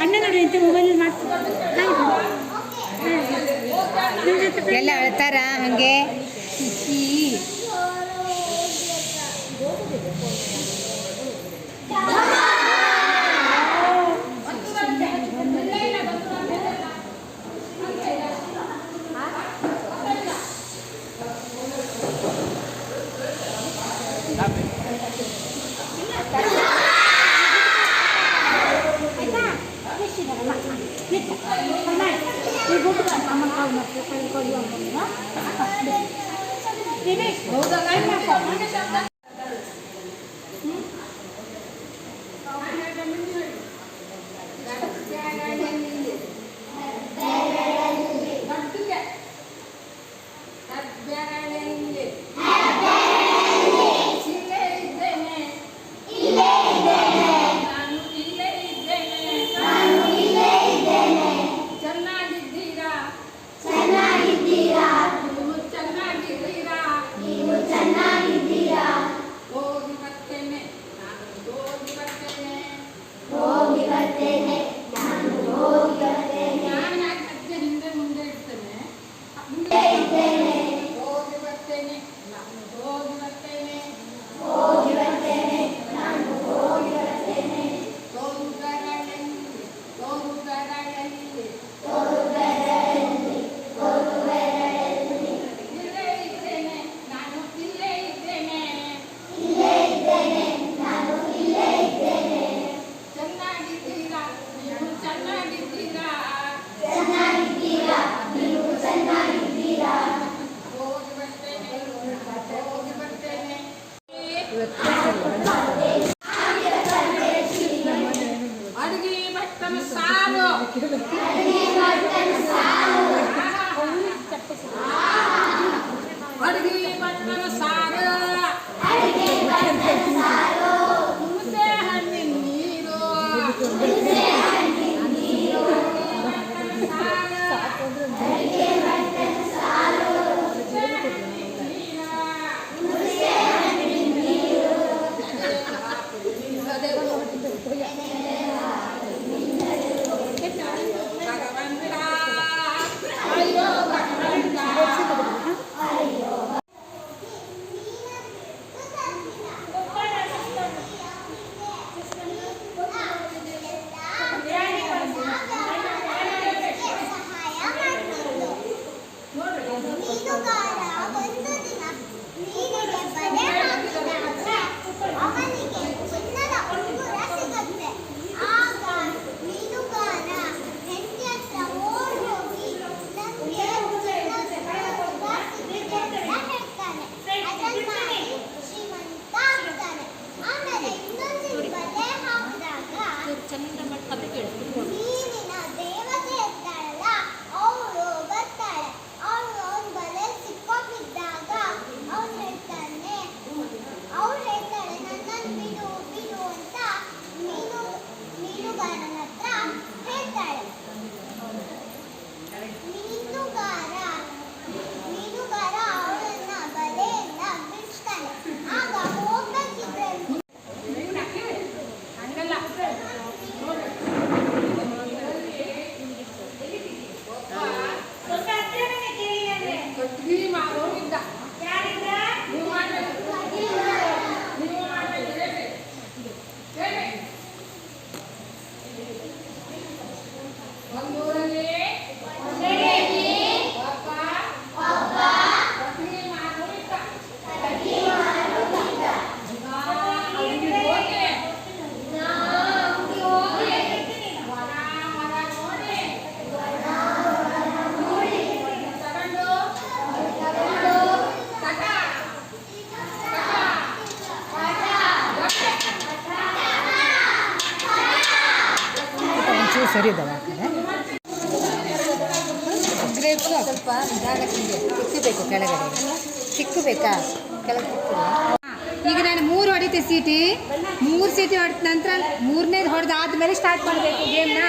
ಅಣ್ಣ ನೋಡಿ ಅಂತ ಮೊಬೈಲ್ ಮಾಡ್ತಾರೆ ಎಲ್ಲ ಅಳ್ತಾರ ಹಂಗೆ ಸರಿ ಇದಾವೆ ಗ್ರೇಪ್ಸು ಸ್ವಲ್ಪ ನಿಧಾನಕ್ಕೆ ತಿಕ್ಕಬೇಕು ಕೆಳಗಡೆ ತಿಕ್ಕಬೇಕಾ ಕೆಳಗೆ ತಿಕ್ಕಿಲ್ಲ. ಈಗ ನಾನು 3 ಹೊಡಿತೆ ಸೀಟಿ 3 ಸೀಟಿ ಹೊಡೆದ ನಂತರ 3ನೇದು ಹೊಡೆದಾದ್ಮೇಲೆ ಸ್ಟಾರ್ಟ್ ಮಾಡಬೇಕು ಗೇಮ್ನ.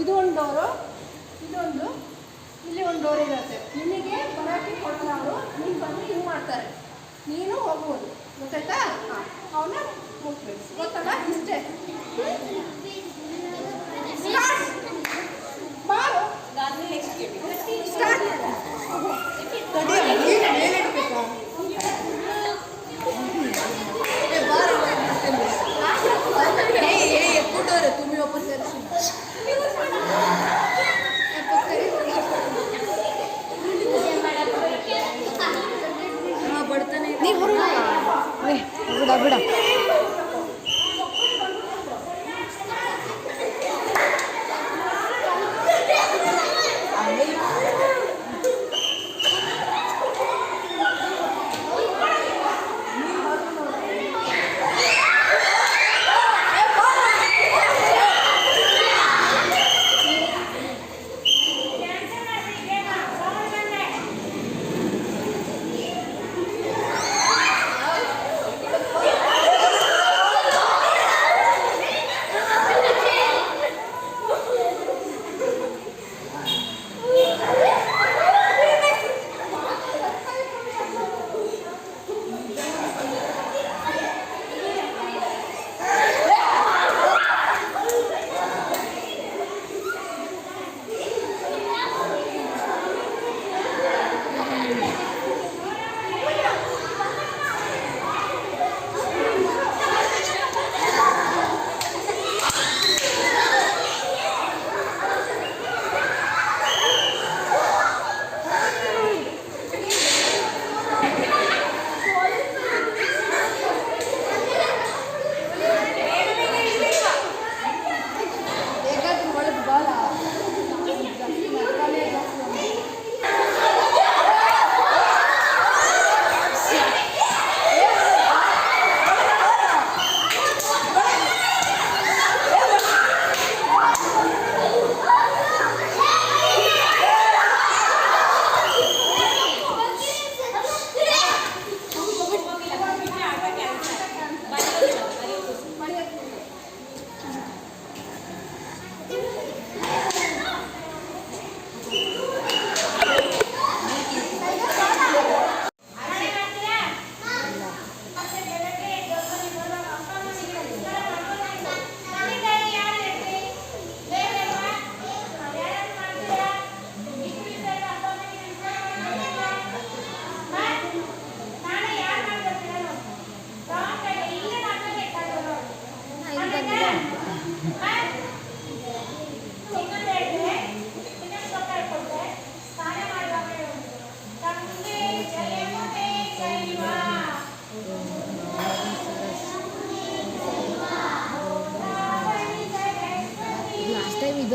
ಇದು ಒಂದು ಡೋರು, ಇದೊಂದು, ಇಲ್ಲಿ ಒಂದು ಡೋರ್ ಇರುತ್ತೆ. ನಿನಗೆ ಬರೋಕ್ಕೆ ಕೊಡಲ್ಲ ಅವರು, ನೀನು ಬಂದು ಹಿಂಗೆ ಮಾಡ್ತಾರೆ, ನೀನು ಹೋಗ್ಬೋದು. ಗೊತ್ತಾಯ್ತಾ? ಹಾಂ, ಅವನ್ನ ಮುಟ್ಬೇಕು. ಗೊತ್ತಲ್ಲ? ಇಷ್ಟೇ. ಬಾರು ಸ್ಟಾರ್ಟ್. তুমি ওপর ಬಡ್ತಾನೆ ನೀವು ಬಿಡ ಬಿಡ.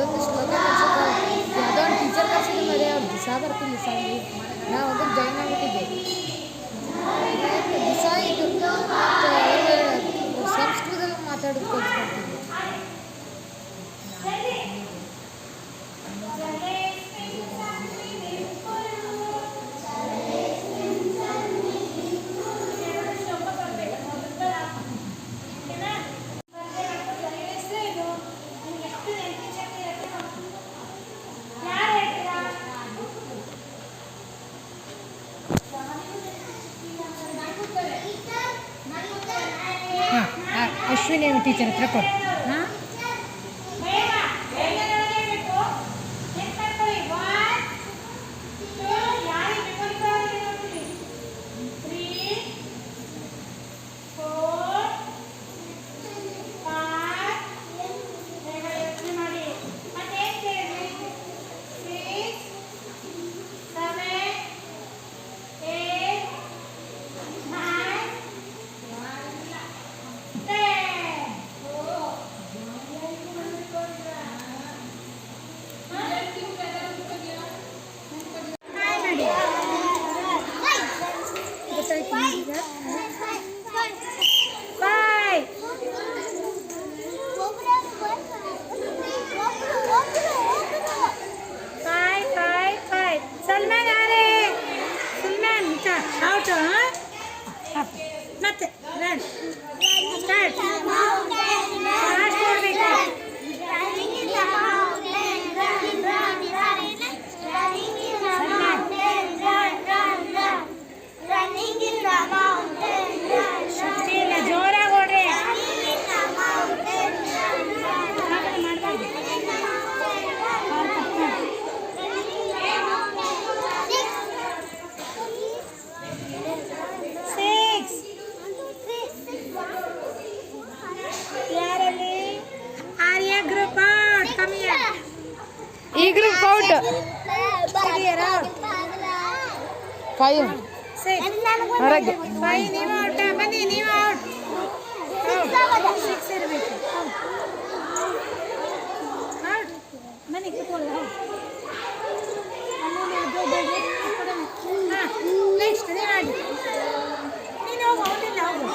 ಇದೊಂದು ಶ್ಲೋಕ ಕಲಿಸೋಕೆ ಯಾವುದೋ ಒಂದು ಟೀಚರ್ ಕಲಿಸಿದ್ರು ಮರೆ ಅವ್ರು ದಿಸ ಬರ್ತಿಲ್ಲ ಸಾಂಗಿ ನಾವು ಅದ್ರ ಜಾಯ್ನ್ ಆಗಿಬಿಟ್ಟಿದ್ದೆ ದಿಸ ಇದು ಸಂಸ್ಕೃತದಲ್ಲಿ ಮಾತಾಡೋದು ಕಲಿಸ್ಕೊಡ್ತಿದ್ದೆ ಅಶ್ವಿನಿ ಟೀಚರ್ ಹತ್ರ ಕೊಡು ಹಾಂ ಮತ್ತೆ ಸ್ಟಾರ್ಟ್ ನೋಡಬೇಕು ಶಕ್ತಿ ಇಲ್ಲ ಜೋರಾಗಿ ಓಡ್ರಿ ಈ ಗ್ರೂಪ್ ಔಟ್ 5 ಹೊರಗೆ 5 ನೀವು ಔಟ್ ಬನ್ನಿ ನೀವು ಔಟ್ 6 ಇರಬೇಕು ಔಟ್ ಬನ್ನಿ ಕೂತ್ಕೊಳ್ಳಿ ನೆಕ್ಸ್ಟ್ ನೀವು ಆಡಿ ನೀನು ಹೋಗು ಔಟಿಲ್ಲ ಹೋಗು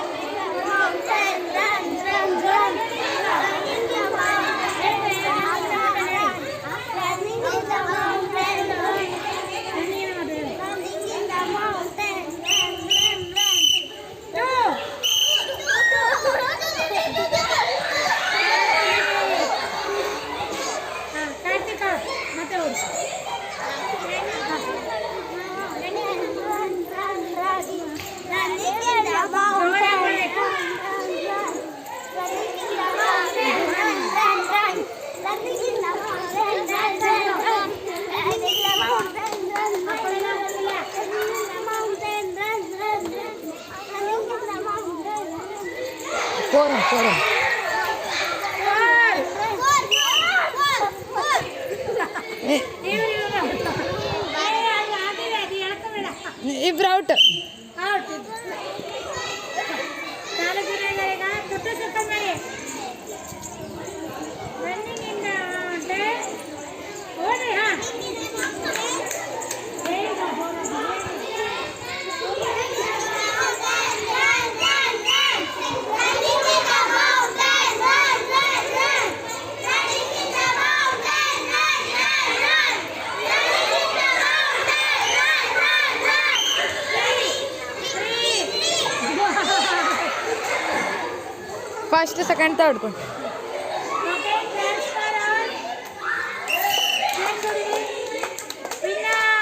Forum. ಇಬ್ರು ಔಟ್ ಫಸ್ಟ್ ಸೆಕೆಂಡ್ ಥರ್ಡ್ ಕೊಡು Yeah.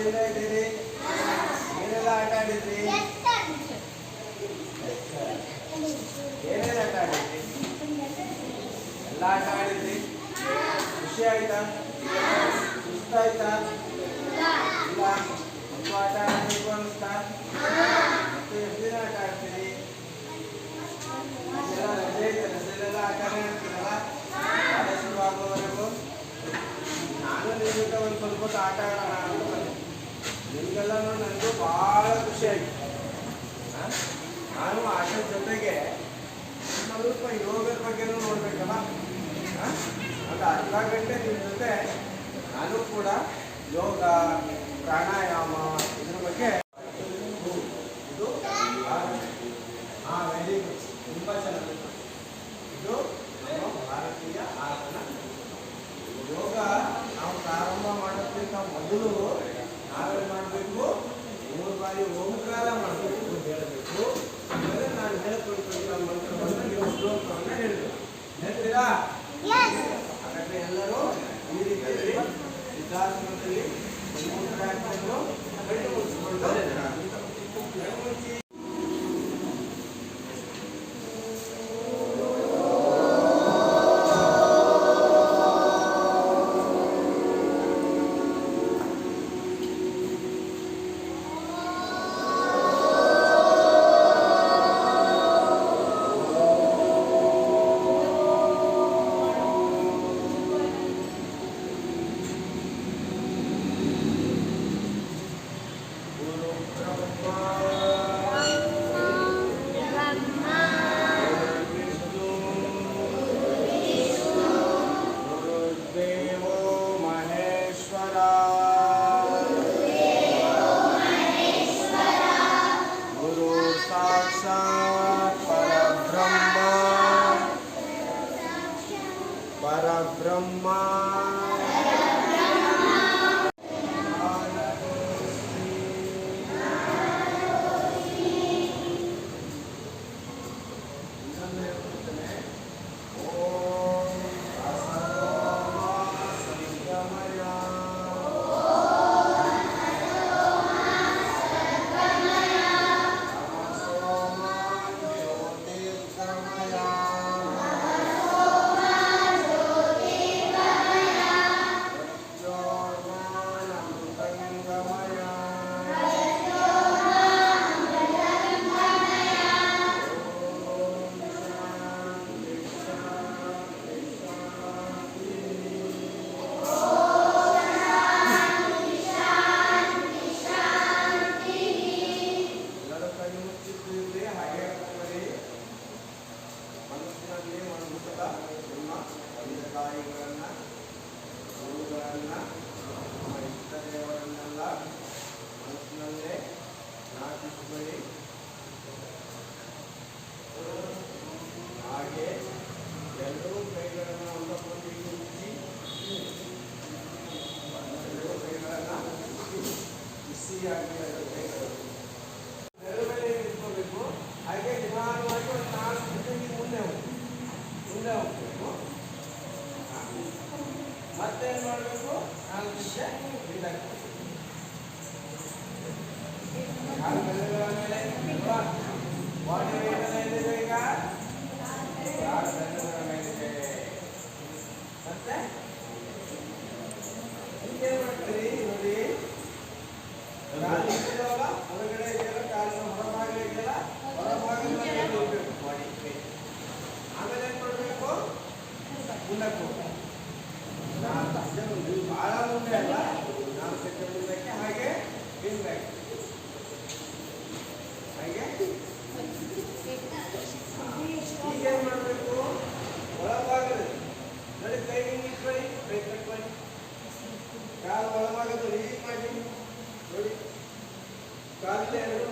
ಖುಷಿಯಿಂದ ಇದ್ದೀರಿ? ಏನೆಲ್ಲ ಆಟ ಆಡಿದ್ರಿ? ಏನೇನು ಆಟ ಆಡಿದ್ರಿ? ಎಲ್ಲ ಆಟ ಆಡಿದ್ರಿ? ಖುಷಿ ಆಯ್ತಾ? ಸುಸ್ತಾಯ್ತಾ? ಇಲ್ಲ. ಮತ್ತು ಆಟ ಆಡಬೇಕು ಅನಿಸ್ತಾ? ಮತ್ತು ಎಷ್ಟು ದಿನ ಆಟ ಆಡ್ತೀರಿ? ಎಲ್ಲ ರಜೆ ಐತೆ, ರಜೆಲೆಲ್ಲ ಆಟನೇ ಆಡ್ತೀರಲ್ಲ ಶಾಲೆ ಶುರು ಆಗೋವರೆಗೂ. ನಾನು ನಿಮ್ಮ ಜೊತೆ ಒಂದು ಸ್ವಲ್ಪ ಹೊತ್ತು ಆಟ ಆಡೋಣ ಅಂತ ಬಂದೆ. ನಿಮಗೆಲ್ಲನೂ ನನಗೂ ಭಾಳ ಖುಷಿ ಆಯಿತು. ನಾನು ಆಟದ ಜೊತೆಗೆ ಸ್ವಲ್ಪ ಯೋಗದ ಬಗ್ಗೆನೂ ನೋಡಬೇಕಲ್ಲ. ಒಂದು ಅರ್ಧ ಗಂಟೆ ನಿಮ್ಮ ಜೊತೆ ನಾನು ಕೂಡ ಯೋಗ, ಪ್ರಾಣಾಯಾಮ ಇದ್ರ ಬಗ್ಗೆ ಇದು ವೆರಿ ಗುಡ್, ತುಂಬ ಚೆನ್ನಾಗಿ. ಇದು ನಮ್ಮ ಭಾರತೀಯ ಆಸನ. ಯೋಗ ನಾವು ಪ್ರಾರಂಭ ಮಾಡೋದಕ್ಕಿಂತ ಮೊದಲು ನಾವೇನು ಮಾಡಬೇಕು? 3 ಬಾರಿ ಓಂಕಾರ ಮಾಡಬೇಕು, ಹೇಳಬೇಕು. ಆಮೇಲೆ ನಾನು ಹೇಳ್ಕೊಡ್ತೀನಿ ಆ ಮಂತ್ರವನ್ನು, ನೀವು ಶ್ಲೋಕವನ್ನು ಹೇಳಬೇಕು. ಹೇಳ್ತೀರಾ? ಹಾಗಾದರೆ ಎಲ್ಲರೂ ಈ ರೀತಿಯಲ್ಲಿ ಸಿದ್ಧಾಸನದಲ್ಲಿ ಮೂತ್ರ ಹಾಕಿಕೊಂಡು ಕಣ್ಣು ಮುಚ್ಚಿಕೊಂಡು ಕಣ್ಣು ಮುಚ್ಚಿ ಪರಬ್ರಹ್ಮ ಮತ್ತೇನು ಮಾಡಬೇಕು? 4 ನಿಮಿಷ ಹಿಂದಕ್ಕೆ ಕಾಲು ಬೆರಳುಗಳ ಮೇಲೆ ಬಾಡಿ ವೇಟ್ ಎಲ್ಲ ಎಲ್ಲಿದೆ ಈಗ? 4 ಬೆರಳುಗಳ ಮೇಲಿದೆ. ಮತ್ತೆ ಹಿಂಗೇನು ಮಾಡ್ತೀರಿ ನೋಡಿ, ಕಾಲು ಇಟ್ಟಿರೋಲ್ಲ ಹೊರಗಡೆ ಇದೆಯಲ್ಲ, ಕಾಲಿನ ಹೊರಭಾಗ ಇದೆಯಲ್ಲ, ಹೊರಭಾಗದಲ್ಲಿ ಹೋಗ್ಬೇಕು ಬಾಡಿ ವೇಟ್. ಆಮೇಲೆ ಏನು ಮಾಡಬೇಕು? ಮುಂದಕ್ಕೆ ಹೋಗ್ಬೇಕು. ಭಾಳ ಮುಂದೆ ಅಲ್ಲ, 4 ಸೆಕೆಂಡ್ ಮುಂದಕ್ಕೆ, ಹಾಗೆ ಹಿಂದಕ್ಕೆ, ಹಾಗೆ. ಈಗೇನು ಮಾಡಬೇಕು? ಒಳಭಾಗದಲ್ಲಿ ನೋಡಿ, ಕೈ ಹಿಂಗೆ ಇಟ್ಕೊಳ್ಳಿ, ಕೈ ಕಟ್ಕೊಳ್ಳಿ, ಕಾಲು ಒಳಭಾಗದಲ್ಲಿ ಹೀಗೆ ಮಾಡಿ ನೋಡಿ, ಕಾಲಿನ 2